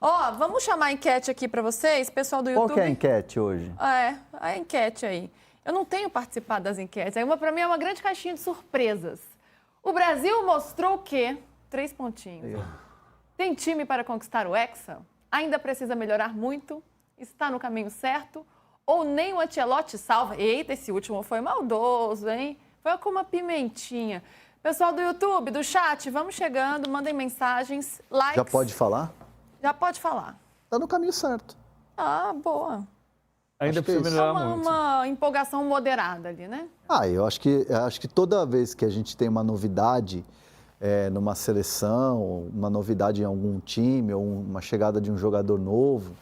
Ó, vamos chamar a enquete aqui para vocês, pessoal do YouTube. Qual que é a enquete hoje? A enquete aí. Eu não tenho participado das enquetes. Para mim é uma grande caixinha de surpresas. O Brasil mostrou o quê? 3 pontinhos. Tem time para conquistar o Hexa? Ainda precisa melhorar muito? Está no caminho certo? Ou nem o Ancelotti salva? Eita, esse último foi maldoso, hein? Foi com uma pimentinha. Pessoal do YouTube, do chat, vamos chegando, mandem mensagens, likes. Já pode falar? Já pode falar. Está no caminho certo. Ah, boa. Ainda precisa melhorar muito. Uma empolgação moderada ali, né? Eu acho que toda vez que a gente tem uma novidade numa seleção, uma novidade em algum time, ou uma chegada de um jogador novo,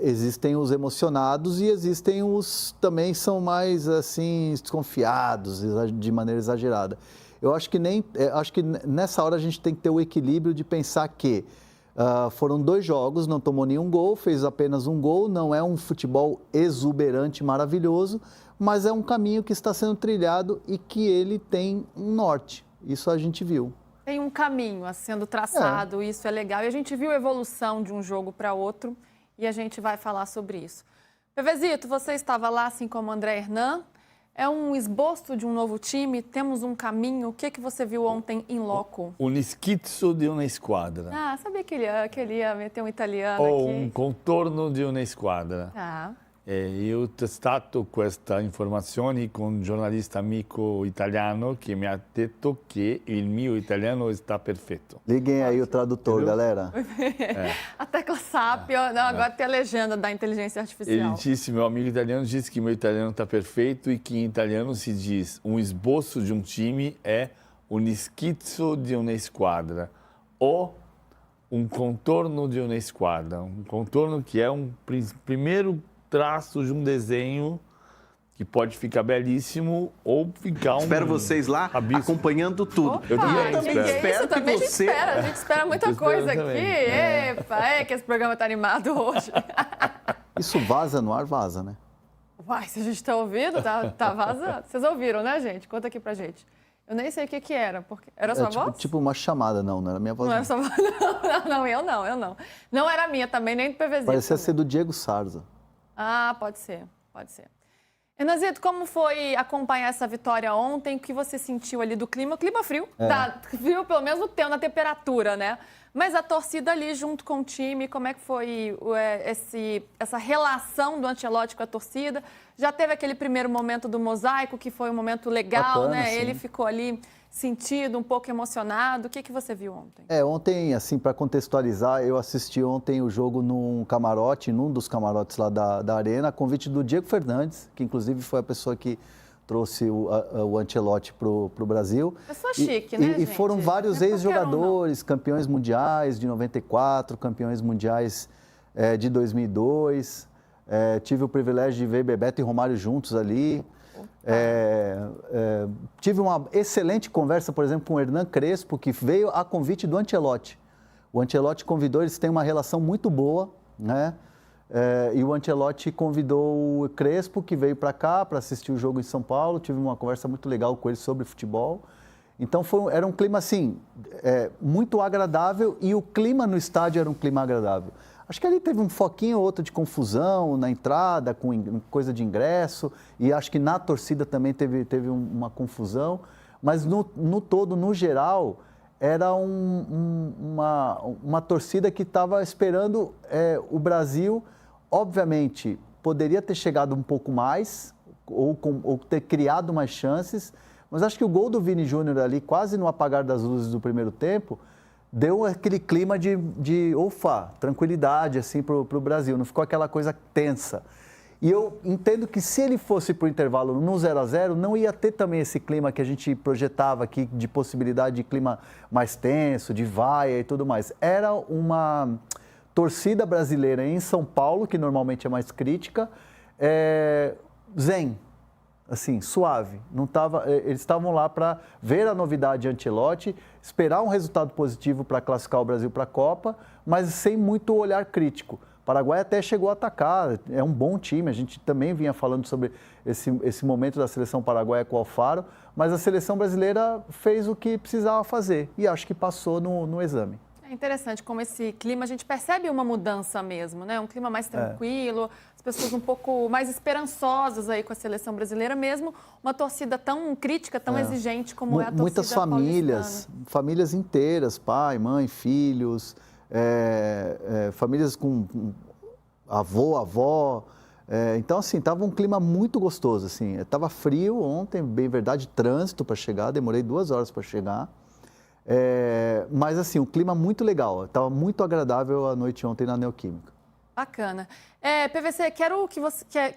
existem os emocionados e existem os também são mais assim desconfiados de maneira exagerada. Eu acho que nessa hora a gente tem que ter o equilíbrio de pensar que foram 2 jogos, não tomou nenhum gol, fez apenas um gol, não é um futebol exuberante, maravilhoso, mas é um caminho que está sendo trilhado e que ele tem um norte. Isso a gente viu. Tem um caminho sendo traçado, isso é legal. E a gente viu a evolução de um jogo para outro e a gente vai falar sobre isso. Pevezito, você estava lá, assim como o André Hernan. É um esboço de um novo time? Temos um caminho? O que você viu ontem em loco? Um schizzo di una squadra. Sabia que ele ia meter um italiano Ou aqui. un contorno di una squadra. Io ho testato questa informazione con un giornalista amico italiano che mi ha detto che il mio italiano está perfetto. Liguem aí o tradutor, galera. A tecla SAP, agora tem a legenda da inteligência artificial. Ele disse, meu amigo italiano disse que meu italiano está perfeito e que em italiano se diz um esboço de um time é un schizzo di una squadra ou um contorno de uma squadra. Um contorno que é um primeiro traço de um desenho que pode ficar belíssimo ou ficar Espero vocês lá acompanhando tudo. Eu também espero que você... A gente espera muita coisa aqui. Epa, que esse programa tá animado hoje. Isso vaza no ar, vaza, né? Uai, se a gente tá ouvindo, tá vazando. Vocês ouviram, né, gente? Conta aqui pra gente. Eu nem sei o que era, porque... Era sua voz? Tipo uma chamada, não era minha voz. Não era sua voz, não, eu não. Não era minha também, nem do PVZ. Parecia ser do Diego Sarza. Pode ser. Hernanzito, como foi acompanhar essa vitória ontem? O que você sentiu ali do clima? O clima frio, frio pelo menos no tempo, na temperatura, né? Mas a torcida ali junto com o time, como é que foi essa relação do Ancelotti com a torcida? Já teve aquele primeiro momento do mosaico, que foi um momento legal, né? Sim. Ele ficou ali sentido, um pouco emocionado. O que você viu ontem? Ontem, assim, para contextualizar, eu assisti ontem o jogo num dos camarotes lá da Arena, a convite do Diego Fernandes, que inclusive foi a pessoa que trouxe o Ancelotti para o Brasil. Pessoa chique, né, gente? E foram vários ex-jogadores, campeões mundiais de 94, campeões mundiais de 2002. Tive o privilégio de ver Bebeto e Romário juntos ali. Tive uma excelente conversa, por exemplo, com o Hernan Crespo, que veio a convite do Ancelotti. O Ancelotti convidou, eles têm uma relação muito boa, né? E o Ancelotti convidou o Crespo, que veio para cá para assistir o jogo em São Paulo. Tive uma conversa muito legal com ele sobre futebol. Então era um clima assim, muito agradável, e o clima no estádio era um clima agradável. Acho que ali teve um foquinho ou outro de confusão na entrada, com coisa de ingresso, e acho que na torcida também teve uma confusão, mas no todo, no geral, era uma torcida que estava esperando o Brasil. Obviamente, poderia ter chegado um pouco mais, ou ter criado mais chances, mas acho que o gol do Vini Júnior ali, quase no apagar das luzes do primeiro tempo, deu aquele clima de tranquilidade assim, para o Brasil, não ficou aquela coisa tensa. E eu entendo que se ele fosse para o intervalo no 0-0, não ia ter também esse clima que a gente projetava aqui, de possibilidade de clima mais tenso, de vaia e tudo mais. Era uma torcida brasileira em São Paulo, que normalmente é mais crítica, zen, assim, suave. Eles estavam lá para ver a novidade de Ancelotti, esperar um resultado positivo para classificar o Brasil para a Copa, mas sem muito olhar crítico. O Paraguai até chegou a atacar, é um bom time, a gente também vinha falando sobre esse momento da seleção paraguaia com o Alfaro, mas a seleção brasileira fez o que precisava fazer e acho que passou no exame. É É interessante como esse clima, a gente percebe uma mudança mesmo, né? Um clima mais tranquilo, as pessoas um pouco mais esperançosas aí com a seleção brasileira, mesmo uma torcida tão crítica, tão exigente como é a torcida Muitas famílias, famílias inteiras, pai, mãe, filhos, famílias com avô, avó. Então, assim, estava um clima muito gostoso, assim. Estava frio ontem, bem verdade, trânsito para chegar, demorei 2 horas para chegar. Mas, assim, um clima muito legal. Estava muito agradável a noite ontem na Neoquímica. Bacana. PVC,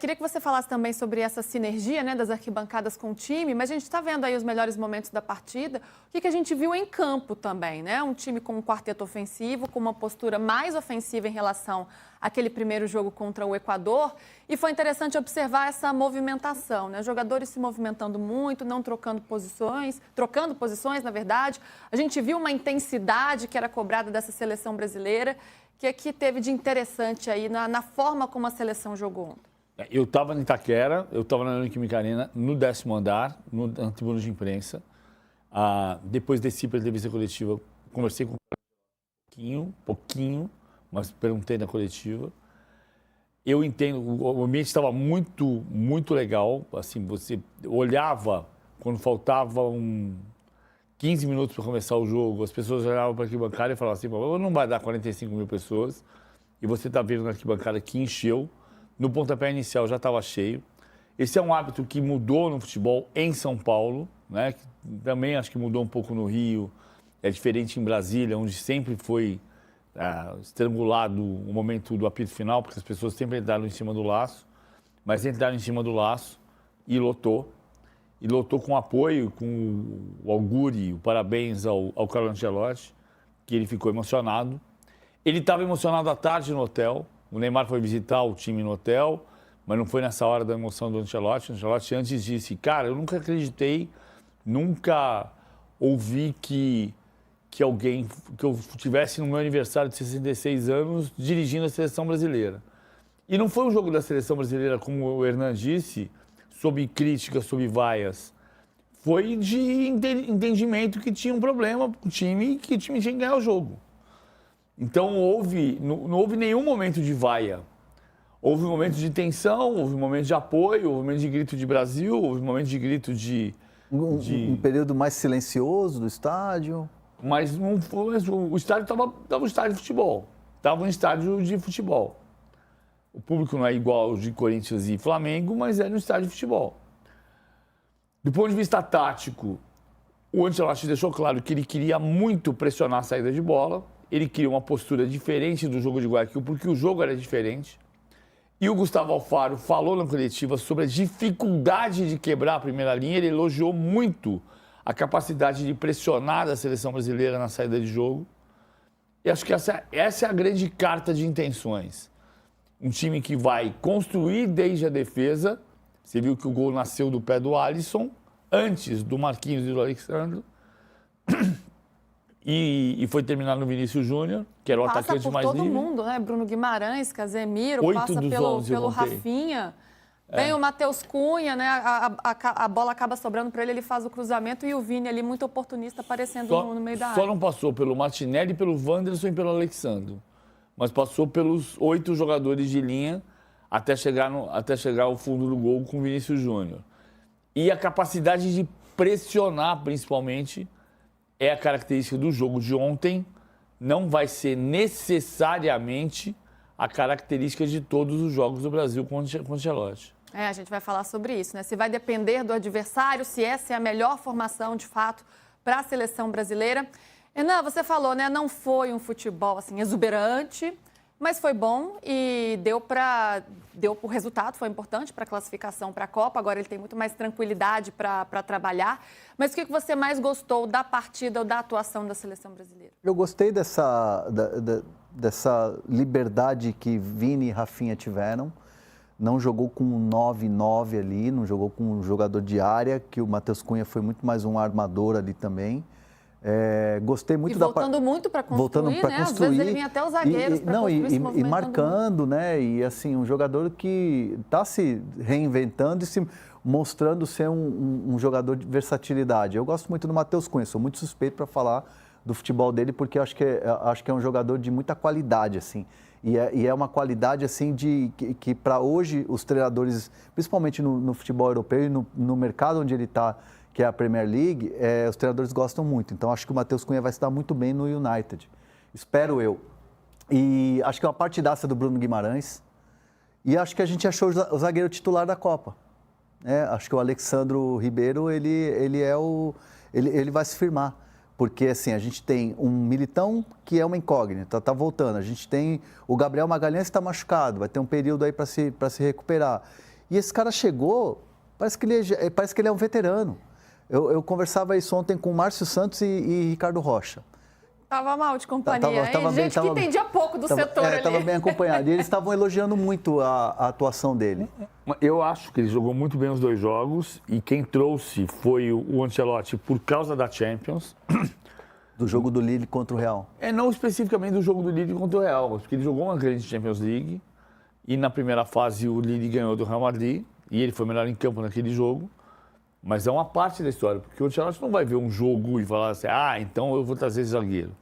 queria que você falasse também sobre essa sinergia, né, das arquibancadas com o time, mas a gente está vendo aí os melhores momentos da partida. O que a gente viu em campo também, né? Um time com um quarteto ofensivo, com uma postura mais ofensiva em relação àquele primeiro jogo contra o Equador. E foi interessante observar essa movimentação, né? Jogadores se movimentando muito, não trocando posições, na verdade. A gente viu uma intensidade que era cobrada dessa seleção brasileira. O que teve de interessante aí na forma como a seleção jogou ontem? Eu estava em Itaquera, eu estava na Neoquímica Arena, no 10º andar, na tribuna de imprensa. Depois desci para a entrevista coletiva, conversei com um pouquinho, mas perguntei na coletiva. Eu entendo, o ambiente estava muito, muito legal. Assim, você olhava, quando faltavam 15 minutos para começar o jogo, as pessoas olhavam para a arquibancada e falavam assim, não vai dar 45 mil pessoas. E você está vendo na arquibancada que encheu. No pontapé inicial já estava cheio. Esse é um hábito que mudou no futebol em São Paulo, né? Que também acho que mudou um pouco no Rio. É diferente em Brasília, onde sempre foi estrangulado o momento do apito final, porque as pessoas sempre entraram em cima do laço. Mas entraram em cima do laço e lotou. E lotou com apoio, com o augure, o parabéns ao Carlo Ancelotti, que ele ficou emocionado. Ele estava emocionado à tarde no hotel. O Neymar foi visitar o time no hotel, mas não foi nessa hora da emoção do Ancelotti. O Ancelotti antes disse, cara, eu nunca acreditei, nunca ouvi que eu estivesse no meu aniversário de 66 anos dirigindo a seleção brasileira. E não foi um jogo da seleção brasileira, como o Hernan disse, sob críticas, sob vaias. Foi de entendimento que tinha um problema com o time e que o time tinha que ganhar o jogo. Então, não houve nenhum momento de vaia. Houve um momento de tensão, houve um momento de apoio, houve um momento de grito de Brasil, houve um momento de grito de... Um período mais silencioso do estádio. Mas não foi, o estádio estava um estádio de futebol. Estava um estádio de futebol. O público não é igual ao de Corinthians e Flamengo, mas é no estádio de futebol. Do ponto de vista tático, o Ancelotti deixou claro que ele queria muito pressionar a saída de bola. Ele queria uma postura diferente do jogo de Guayaquil, porque o jogo era diferente. E o Gustavo Alfaro falou na coletiva sobre a dificuldade de quebrar a primeira linha. Ele elogiou muito a capacidade de pressionar a seleção brasileira na saída de jogo. E acho que essa é a grande carta de intenções. Um time que vai construir desde a defesa. Você viu que o gol nasceu do pé do Alisson, antes do Marquinhos e do Alexandre. E foi terminar no Vinícius Júnior, que era o atacante mais livre. Passa por todo mundo, né? Bruno Guimarães, Casemiro, 8 passa dos pelo 11 Rafinha. Vem o Matheus Cunha, né? A bola acaba sobrando para ele, ele faz o cruzamento e o Vini ali, muito oportunista, aparecendo no meio da área. Só não passou pelo Martinelli, pelo Wanderson e pelo Alexandre. Mas passou pelos 8 jogadores de linha até chegar ao fundo do gol com o Vinícius Júnior. E a capacidade de pressionar, principalmente, é a característica do jogo de ontem. Não vai ser necessariamente a característica de todos os jogos do Brasil com o Ancelotti. A gente vai falar sobre isso, né? Se vai depender do adversário, se essa é a melhor formação, de fato, para a seleção brasileira. Hernan, você falou, né? Não foi um futebol, assim, exuberante, mas foi bom e deu o resultado, foi importante para a classificação para a Copa. Agora ele tem muito mais tranquilidade para trabalhar. Mas o que você mais gostou da partida ou da atuação da seleção brasileira? Eu gostei dessa liberdade que Vini e Rafinha tiveram. Não jogou com um 9-9 ali, não jogou com um jogador de área, que o Matheus Cunha foi muito mais um armador ali também. Gostei muito voltando muito para construir, né? Às vezes ele vinha até os zagueiros para construir, se movimentando. E marcando, né? E assim, um jogador que está se reinventando e se mostrando ser um jogador de versatilidade. Eu gosto muito do Matheus Cunha, sou muito suspeito para falar do futebol dele, porque eu acho que é um jogador de muita qualidade, assim. E é uma qualidade, assim, que para hoje os treinadores, principalmente no futebol europeu e no mercado onde ele está, que é a Premier League, os treinadores gostam muito. Então, acho que o Matheus Cunha vai se dar muito bem no United. Espero eu. E acho que é uma partidaça do Bruno Guimarães. E acho que a gente achou o zagueiro titular da Copa. Acho que o Alexandro Ribeiro, ele vai se firmar. Porque, assim, a gente tem um Militão que é uma incógnita, está voltando. A gente tem o Gabriel Magalhães que está machucado, vai ter um período aí para se recuperar. E esse cara chegou, parece que ele é um veterano. Eu conversava isso ontem com o Márcio Santos e Ricardo Rocha. Tava mal de companhia, hein? Tava Gente que entendia pouco do setor ali. Estava bem acompanhado. E eles estavam elogiando muito a atuação dele. Eu acho que ele jogou muito bem os 2 jogos e quem trouxe foi o Ancelotti por causa da Champions. Do jogo do Lille contra o Real. Não especificamente do jogo do Lille contra o Real, porque ele jogou uma grande Champions League e na primeira fase o Lille ganhou do Real Madrid e ele foi melhor em campo naquele jogo. Mas é uma parte da história, porque o Ancelotti não vai ver um jogo e falar assim, então eu vou trazer esse zagueiro.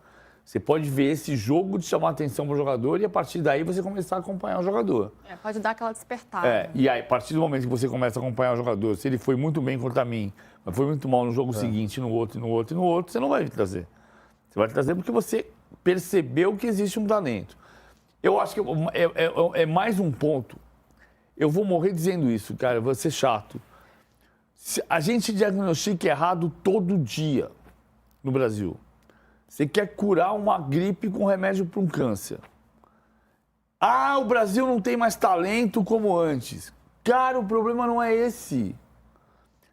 Você pode ver esse jogo de chamar a atenção para o jogador e a partir daí você começar a acompanhar o jogador. Pode dar aquela despertada. E aí, a partir do momento que você começa a acompanhar o jogador, se ele foi muito bem contra mim, mas foi muito mal no jogo seguinte, no outro, você não vai trazer. Você vai trazer porque você percebeu que existe um talento. Eu acho que é mais um ponto. Eu vou morrer dizendo isso, cara, eu vou ser chato. A gente diagnostica errado todo dia no Brasil. Você quer curar uma gripe com remédio para um câncer. O Brasil não tem mais talento como antes. Cara, o problema não é esse.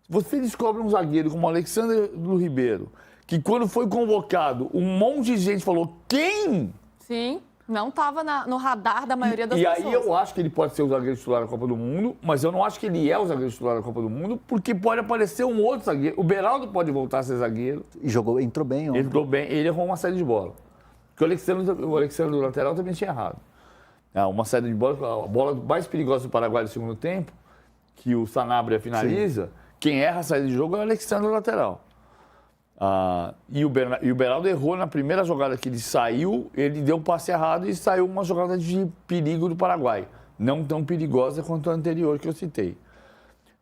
Você descobre um zagueiro como o Alexandre Ribeiro, que quando foi convocado, um monte de gente falou, quem? Sim. Não estava no radar da maioria das pessoas. E aí eu acho que ele pode ser o zagueiro titular da Copa do Mundo, mas eu não acho que ele é o zagueiro titular da Copa do Mundo, porque pode aparecer um outro zagueiro. O Beraldo pode voltar a ser zagueiro. E entrou bem. Entrou bem, ele errou uma saída de bola. Porque o Alexandre do lateral também tinha errado. Uma saída de bola, a bola mais perigosa do Paraguai no segundo tempo, que o Sanabria finaliza, quem erra a saída de jogo é o Alexandre do lateral. E o Beraldo errou na primeira jogada que ele saiu, ele deu um passe errado e saiu uma jogada de perigo do Paraguai. Não tão perigosa quanto a anterior que eu citei.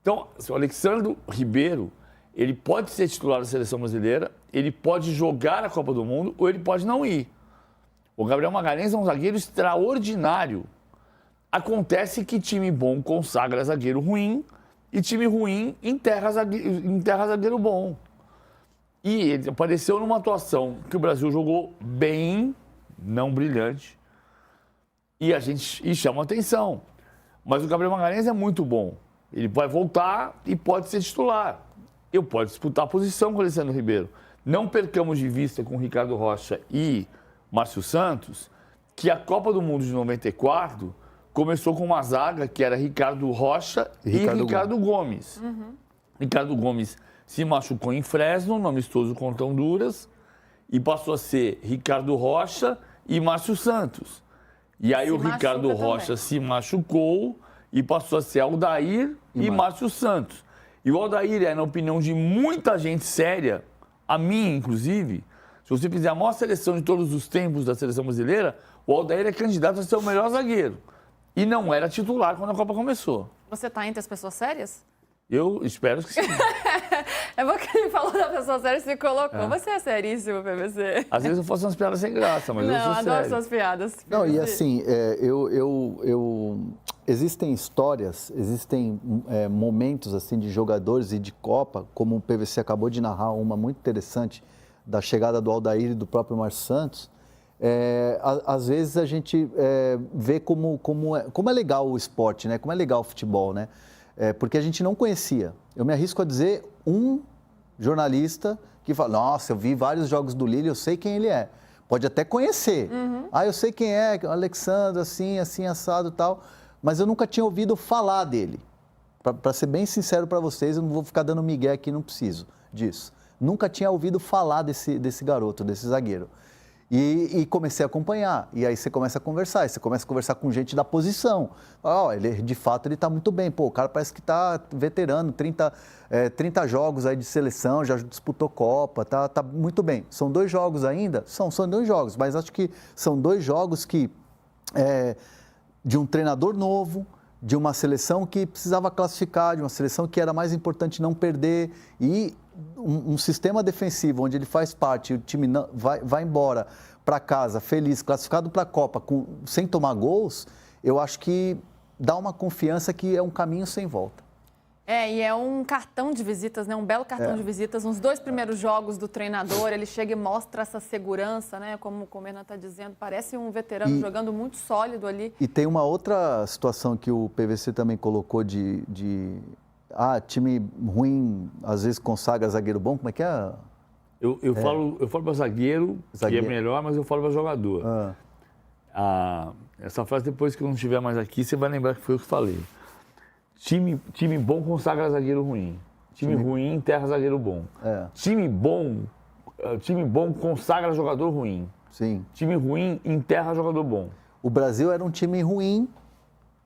Então, o Alexandre Ribeiro, ele pode ser titular da seleção brasileira, ele pode jogar a Copa do Mundo ou ele pode não ir. O Gabriel Magalhães é um zagueiro extraordinário. Acontece que time bom consagra zagueiro ruim e time ruim enterra zagueiro bom. E ele apareceu numa atuação que o Brasil jogou bem, não brilhante, e chama atenção. Mas o Gabriel Magalhães é muito bom. Ele vai voltar e pode ser titular. Eu pode disputar a posição com o Alexandre Ribeiro. Não percamos de vista com o Ricardo Rocha e Márcio Santos que a Copa do Mundo de 94 começou com uma zaga que era Ricardo Rocha e Ricardo Gomes. Uhum. Ricardo Gomes se machucou em Fresno, no amistoso contra Honduras, e passou a ser Ricardo Rocha e Márcio Santos. E aí o Ricardo Rocha se machucou e passou a ser Aldair e Márcio Santos. E o Aldair na opinião de muita gente séria, a minha inclusive, se você fizer a maior seleção de todos os tempos da seleção brasileira, o Aldair é candidato a ser o melhor zagueiro. E não era titular quando a Copa começou. Você está entre as pessoas sérias? Eu espero que sim. É porque ele falou da pessoa séria e se colocou. Você é seríssimo, PVC. Às vezes eu faço umas piadas sem graça, mas eu sou sério. Não, adoro suas piadas. PVC. Não, e assim, existem histórias, existem momentos assim de jogadores e de Copa, como o PVC acabou de narrar uma muito interessante da chegada do Aldair e do próprio Márcio Santos. Às vezes a gente vê como é legal o esporte, né? Como é legal o futebol, né? Porque a gente não conhecia. Eu me arrisco a dizer um jornalista que fala, nossa, eu vi vários jogos do Lille, eu sei quem ele é. Pode até conhecer. Uhum. Eu sei quem é, Alexandre, assim, assado e tal. Mas eu nunca tinha ouvido falar dele. Para ser bem sincero para vocês, eu não vou ficar dando migué aqui, não preciso disso. Nunca tinha ouvido falar desse garoto, desse zagueiro. E comecei a acompanhar. E aí você começa a conversar. E você começa a conversar com gente da posição. Ele, de fato, ele está muito bem. Pô, o cara parece que está veterano, 30 jogos aí de seleção, já disputou Copa, tá muito bem. São 2 jogos ainda? São 2 jogos, mas acho que são 2 jogos que, de um treinador novo, de uma seleção que precisava classificar, de uma seleção que era mais importante não perder, e um sistema defensivo onde ele faz parte, o time vai embora para casa feliz, classificado para a Copa, sem tomar gols, eu acho que dá uma confiança que é um caminho sem volta. E é um cartão de visitas, né? Um belo cartão de visitas. Nos 2 primeiros jogos do treinador, ele chega e mostra essa segurança, né? Como o Hernan está dizendo, parece um veterano jogando muito sólido ali. E tem uma outra situação que o PVC também colocou de time ruim, às vezes consagra zagueiro bom. Como é que é? Eu falo para zagueiro, que é melhor, mas eu falo para jogador. Essa frase, depois que eu não estiver mais aqui, você vai lembrar que foi eu que falei. Time bom consagra zagueiro ruim. Time ruim enterra zagueiro bom. Time bom consagra jogador ruim. Sim. Time ruim enterra jogador bom. O Brasil era um time ruim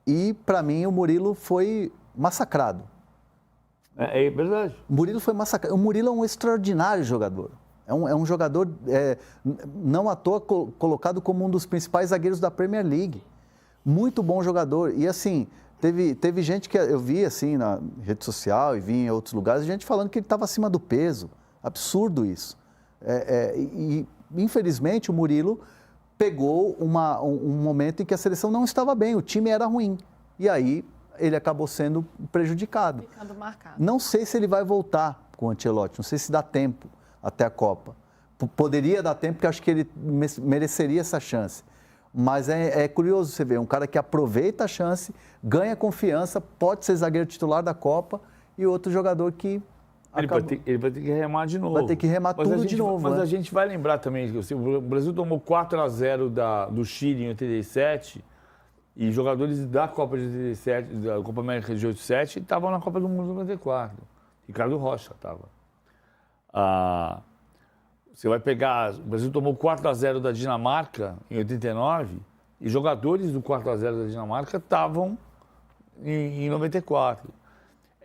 e, para mim, o Murilo foi massacrado. É verdade. O Murilo foi massacrado. O Murilo é um extraordinário jogador. É um jogador, não à toa, colocado como um dos principais zagueiros da Premier League. Muito bom jogador. E, assim, teve gente que eu vi, assim, na rede social e vi em outros lugares, gente falando que ele estava acima do peso. Absurdo isso. E, infelizmente, o Murilo pegou um momento em que a seleção não estava bem, o time era ruim. E aí ele acabou sendo prejudicado. Ficando marcado. Não sei se ele vai voltar com o Ancelotti, não sei se dá tempo até a Copa. Poderia dar tempo, porque acho que ele mereceria essa chance. Mas é curioso você ver, um cara que aproveita a chance, ganha confiança, pode ser zagueiro titular da Copa, e outro jogador que... Ele vai ter que remar de novo. Vai ter que remar tudo de novo. Mas a gente vai lembrar também que o Brasil tomou 4-0 do Chile em 87, e jogadores da Copa de 87, da Copa América de 87, estavam na Copa do Mundo de 94. Ricardo Rocha estava. Você vai pegar... O Brasil tomou 4-0 da Dinamarca em 89, e jogadores do 4-0 da Dinamarca estavam em 94.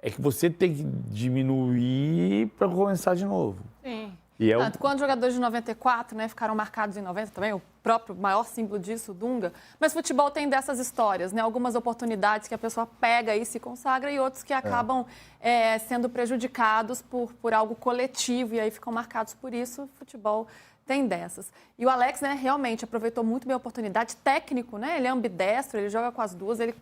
É que você tem que diminuir para começar de novo. Sim. E quando os jogadores de 94, né, ficaram marcados em 90 também, o próprio maior símbolo disso, o Dunga. Mas futebol tem dessas histórias, né? Algumas oportunidades que a pessoa pega e se consagra, e outros que acabam sendo prejudicados por algo coletivo e aí ficam marcados por isso. Futebol tem dessas. E o Alex, né, realmente aproveitou muito bem a oportunidade. Técnico, né? Ele é ambidestro, ele joga com as duas, ele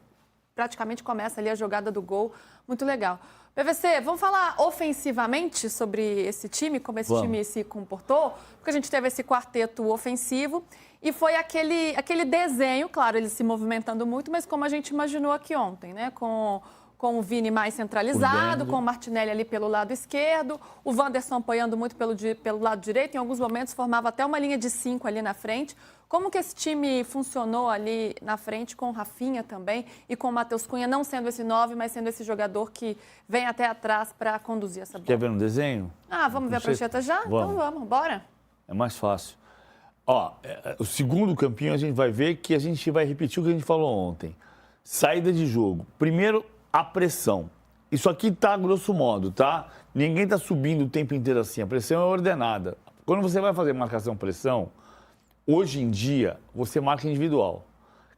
praticamente começa ali a jogada do gol. Muito legal. PVC, vamos falar ofensivamente sobre esse time, como esse time se comportou? Porque a gente teve esse quarteto ofensivo e foi aquele desenho, claro, eles se movimentando muito, mas como a gente imaginou aqui ontem, né? Com o Vini mais centralizado, com o Martinelli ali pelo lado esquerdo, o Wanderson apoiando muito pelo lado direito, em alguns momentos formava até uma linha de 5 ali na frente. Como que esse time funcionou ali na frente com o Rafinha também e com o Matheus Cunha, não sendo esse 9, mas sendo esse jogador que vem até atrás para conduzir essa bola? Quer ver um desenho? Vamos ver a prancheta já? Vamos. Então vamos, bora. É mais fácil. O segundo campinho a gente vai ver que a gente vai repetir o que a gente falou ontem. Saída de jogo. Primeiro, a pressão. Isso aqui tá grosso modo, tá? Ninguém tá subindo o tempo inteiro assim. A pressão é ordenada. Quando você vai fazer marcação-pressão, hoje em dia, você marca individual.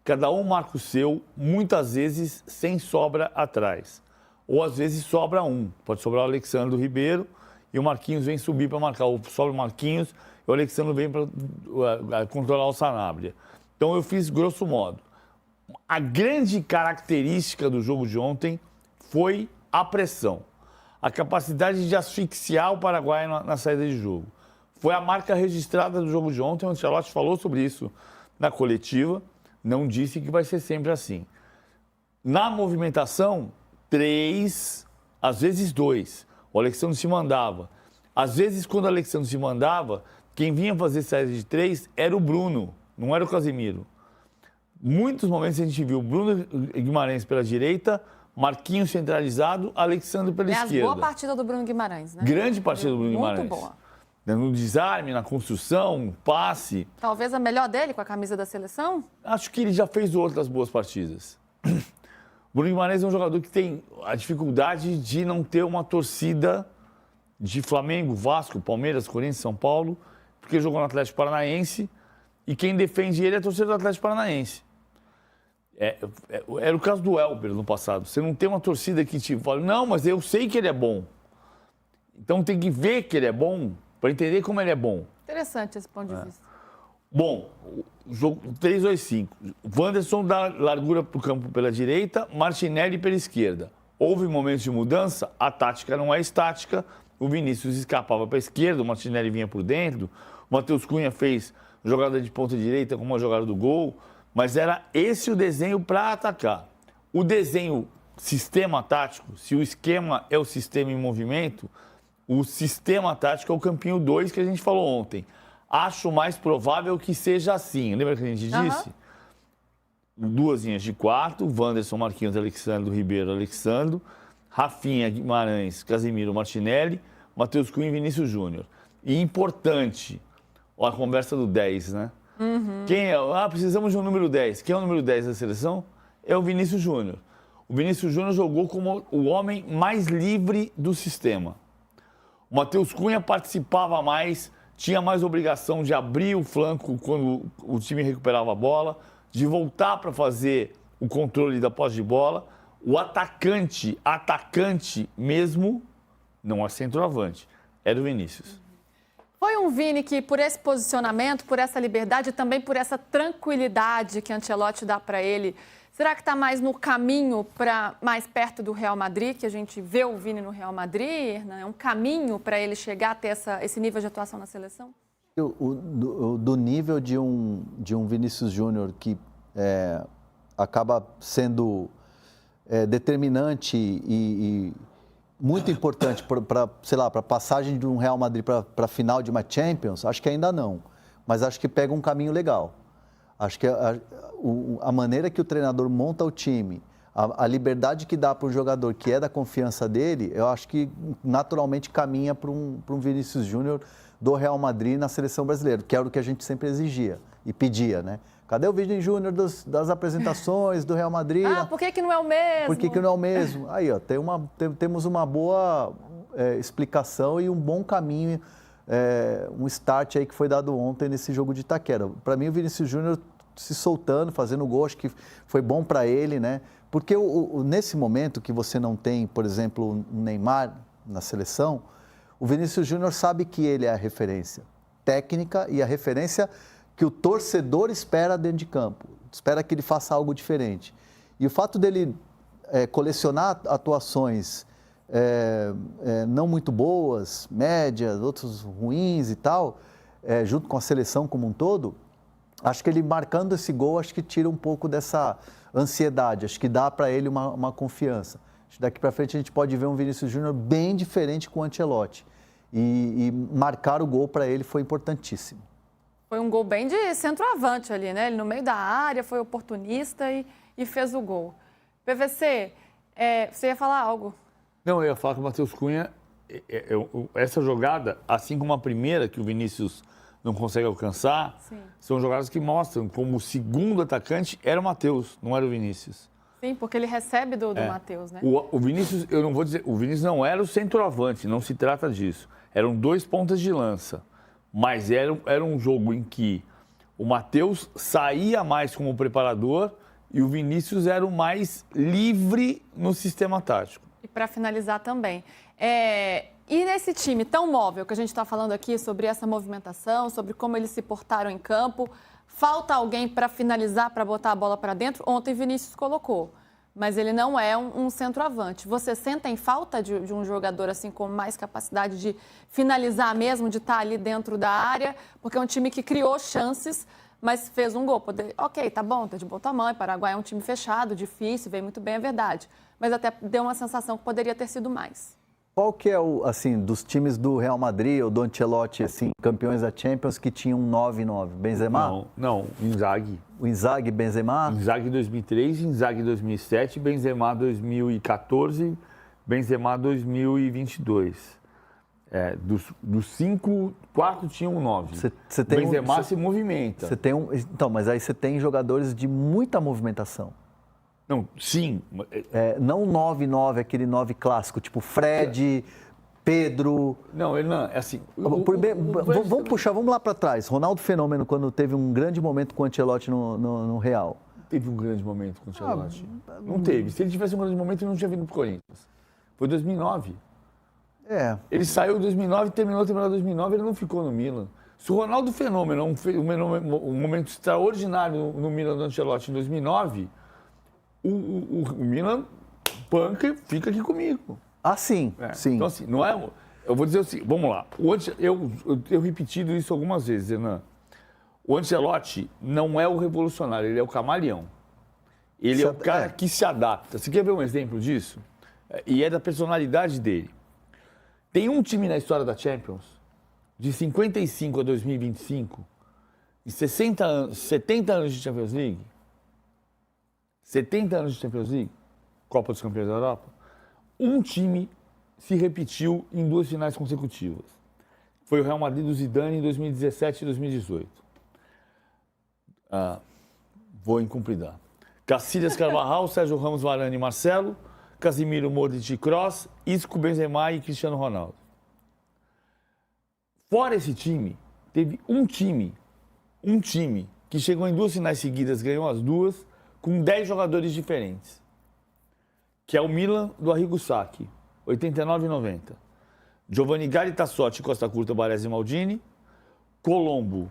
Cada um marca o seu, muitas vezes sem sobra atrás. Ou às vezes sobra um. Pode sobrar o Alexandre Ribeiro e o Marquinhos vem subir para marcar. Ou sobra o Marquinhos e o Alexandre vem para controlar o Sanabria. Então eu fiz grosso modo. A grande característica do jogo de ontem foi a pressão. A capacidade de asfixiar o Paraguai na saída de jogo. Foi a marca registrada do jogo de ontem. O Ancelotti falou sobre isso na coletiva. Não disse que vai ser sempre assim. Na movimentação, 3, às vezes 2. O Alexandre se mandava. Às vezes, quando o Alexandre se mandava, quem vinha fazer saída de 3 era o Bruno, não era o Casemiro. Muitos momentos a gente viu o Bruno Guimarães pela direita, Marquinhos centralizado, Alexandre pela esquerda. Boa partida do Bruno Guimarães, né? Grande partida do Bruno Guimarães. Muito boa. No desarme, na construção, passe. Talvez a melhor dele com a camisa da seleção? Acho que ele já fez outras boas partidas. O Bruno Guimarães é um jogador que tem a dificuldade de não ter uma torcida de Flamengo, Vasco, Palmeiras, Corinthians, São Paulo, porque jogou no Atlético Paranaense e quem defende ele é a torcida do Atlético Paranaense. Era o caso do Elber no passado. Você não tem uma torcida que te fala, não, mas eu sei que ele é bom. Então tem que ver que ele é bom para entender como ele é bom. Interessante esse ponto de vista. Bom, o jogo 3-2-5. Wanderson dá largura para o campo pela direita, Martinelli pela esquerda. Houve momentos de mudança, a tática não é estática, o Vinícius escapava para a esquerda, o Martinelli vinha por dentro, o Matheus Cunha fez jogada de ponta direita como uma jogada do gol, mas era esse o desenho para atacar. O desenho sistema tático, se o esquema é o sistema em movimento, o sistema tático é o campinho 2 que a gente falou ontem. Acho mais provável que seja assim. Lembra que a gente disse? Duas linhas de quarto, Wanderson, Marquinhos, Alexandre, Ribeiro, Alexandre, Rafinha, Guimarães, Casemiro, Martinelli, Matheus Cunha e Vinícius Júnior. E importante, a conversa do 10, né? Quem é? Precisamos de um número 10. Quem é o número 10 da seleção? É o Vinícius Júnior. O Vinícius Júnior jogou como o homem mais livre do sistema. O Matheus Cunha participava mais, tinha mais obrigação de abrir o flanco quando o time recuperava a bola, de voltar para fazer o controle da posse de bola. O atacante mesmo, não é centroavante, era o Vinícius. Foi um Vini que, por esse posicionamento, por essa liberdade e também por essa tranquilidade que Ancelotti dá para ele, será que está mais no caminho para mais perto do Real Madrid, que a gente vê o Vini no Real Madrid? Né? É um caminho para ele chegar a ter esse nível de atuação na seleção? Do nível de um Vinícius Júnior que acaba sendo determinante e muito importante para, sei lá, para a passagem de um Real Madrid para a final de uma Champions, acho que ainda não. Mas acho que pega um caminho legal. Acho que a maneira que o treinador monta o time, a liberdade que dá para um jogador que é da confiança dele, eu acho que naturalmente caminha para um Vinícius Júnior do Real Madrid na seleção brasileira, que era o que a gente sempre exigia e pedia, né? Cadê o Vini Júnior das apresentações do Real Madrid? Por que não é o mesmo? Por que não é o mesmo? Aí, ó, temos uma boa explicação e um bom caminho, um start aí que foi dado ontem nesse jogo de Itaquera. Para mim, o Vinícius Júnior se soltando, fazendo gol, acho que foi bom para ele, né? Porque nesse momento que você não tem, por exemplo, o Neymar na seleção, o Vinícius Júnior sabe que ele é a referência técnica e a referência que o torcedor espera dentro de campo, espera que ele faça algo diferente. E o fato dele colecionar atuações não muito boas, médias, outras ruins e tal, junto com a seleção como um todo, acho que ele marcando esse gol, acho que tira um pouco dessa ansiedade, acho que dá para ele uma confiança. Acho que daqui para frente a gente pode ver um Vinícius Júnior bem diferente com o Ancelotti. E marcar o gol para ele foi importantíssimo. Foi um gol bem de centroavante ali, né? Ele no meio da área, foi oportunista e fez o gol. PVC, você ia falar algo? Não, eu ia falar que o Matheus Cunha, essa jogada, assim como a primeira que o Vinícius não consegue alcançar, Sim. São jogadas que mostram como o segundo atacante era o Matheus, não era o Vinícius. Sim, porque ele recebe do Matheus, né? O Vinícius, eu não vou dizer, o Vinícius não era o centroavante, não se trata disso. Eram dois pontas de lança. Mas era um jogo em que o Matheus saía mais como preparador e o Vinícius era o mais livre no sistema tático. E para finalizar também, e nesse time tão móvel que a gente está falando aqui sobre essa movimentação, sobre como eles se portaram em campo, falta alguém para finalizar, para botar a bola para dentro? Ontem Vinícius colocou, mas ele não é um centroavante. Você sentem falta de um jogador assim com mais capacidade de finalizar mesmo, de estar ali dentro da área? Porque é um time que criou chances, mas fez um gol. Ok, tá bom, tá de bom tamanho, Paraguai é um time fechado, difícil, vem muito bem, é verdade. Mas até deu uma sensação que poderia ter sido mais. Qual que é dos times do Real Madrid ou do Ancelotti, assim, campeões da Champions, que tinham 9-9? Benzema? Não, Inzaghi. O Inzaghi, Benzema? Inzaghi 2003, Inzaghi 2007, Benzema 2014, Benzema 2022. Dos 5, 4 tinham 9. Você tem o Benzema se movimenta. Você tem então, mas aí você tem jogadores de muita movimentação. Não, sim. Não 9-9, aquele 9 clássico, tipo Fred, Pedro. Não, ele não. É assim. Vamos lá para trás. Ronaldo Fenômeno, quando teve um grande momento com o Ancelotti no Real. Teve um grande momento com o Ancelotti. Não teve. Se ele tivesse um grande momento, ele não tinha vindo pro Corinthians. Foi 2009. Ele saiu em 2009, terminou a temporada 2009, ele não ficou no Milan. Se o Ronaldo Fenômeno um momento extraordinário no Milan do Ancelotti em 2009, o Milan panca e fica aqui comigo. Ah, sim, sim. Então, assim, não é... Eu vou dizer assim, vamos lá. Eu tenho repetido isso algumas vezes, Renan. O Ancelotti não é o revolucionário, ele é o camaleão. Ele é o cara que se adapta. Você quer ver um exemplo disso? E é da personalidade dele. Tem um time na história da Champions, de 55 a 2025, e 70 anos de Champions League, 70 anos de Champions League, Copa dos Campeões da Europa, um time se repetiu em 2 finais consecutivas. Foi o Real Madrid do Zidane em 2017 e 2018. Vou incumpridar. Cacilhas, Carvajal, Sérgio Ramos, Varane e Marcelo, Casemiro, Modric, Kroos, Isco, Benzema e Cristiano Ronaldo. Fora esse time, teve um time que chegou em 2 finais seguidas, ganhou as 2, com 10 jogadores diferentes. Que é o Milan do Arrigo Sacchi, 89 e 90. Giovanni Galli, Tassotti, Costa Curta, Baresi e Maldini. Colombo,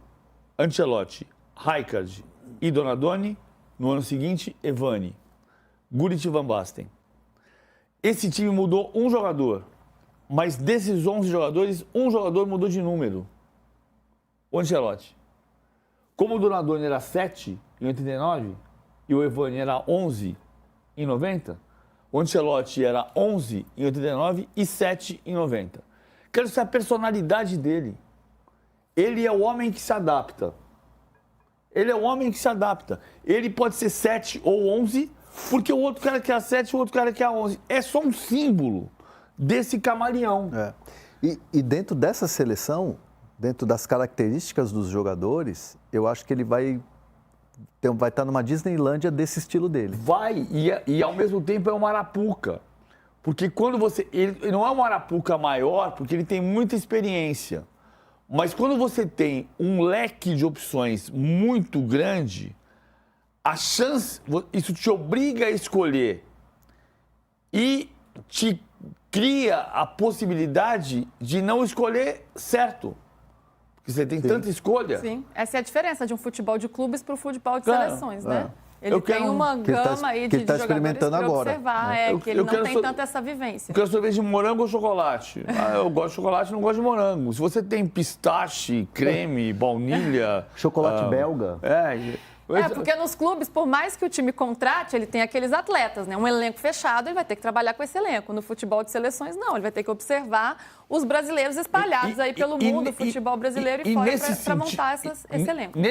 Ancelotti, Rijkaard e Donadoni. No ano seguinte, Evani, Gullit e Van Basten. Esse time mudou um jogador, mas desses 11 jogadores, um jogador mudou de número. O Ancelotti. Como o Donadoni era 7 em 89 e o Evani era 11 em 90, o Ancelotti era 11 em 89 e 7 em 90. Quero saber a personalidade dele. Ele é o homem que se adapta. Ele é o homem que se adapta. Ele pode ser 7 ou 11, porque o outro cara quer a 7 e o outro cara quer a 11. É só um símbolo desse camaleão. E dentro dessa seleção, dentro das características dos jogadores, eu acho que ele vai estar numa Disneylândia desse estilo dele. Vai, e ao mesmo tempo é uma arapuca. Porque quando você... Ele não é uma arapuca maior, porque ele tem muita experiência. Mas quando você tem um leque de opções muito grande, a chance... Isso te obriga a escolher e te cria a possibilidade de não escolher certo. Porque você tem tanta escolha. Sim, essa é a diferença de um futebol de clubes para o futebol de seleções, né? Ele tem uma gama aí de jogadores para observar, que ele não tem tanta essa vivência. Eu quero sorvete de morango ou chocolate? Eu gosto de chocolate, não gosto de morango. Se você tem pistache, creme, baunilha... Chocolate belga. Porque nos clubes, por mais que o time contrate, ele tem aqueles atletas, né? Um elenco fechado, ele vai ter que trabalhar com esse elenco. No futebol de seleções, não. Ele vai ter que observar os brasileiros espalhados aí pelo mundo, o futebol brasileiro e fora, para montar esse elenco.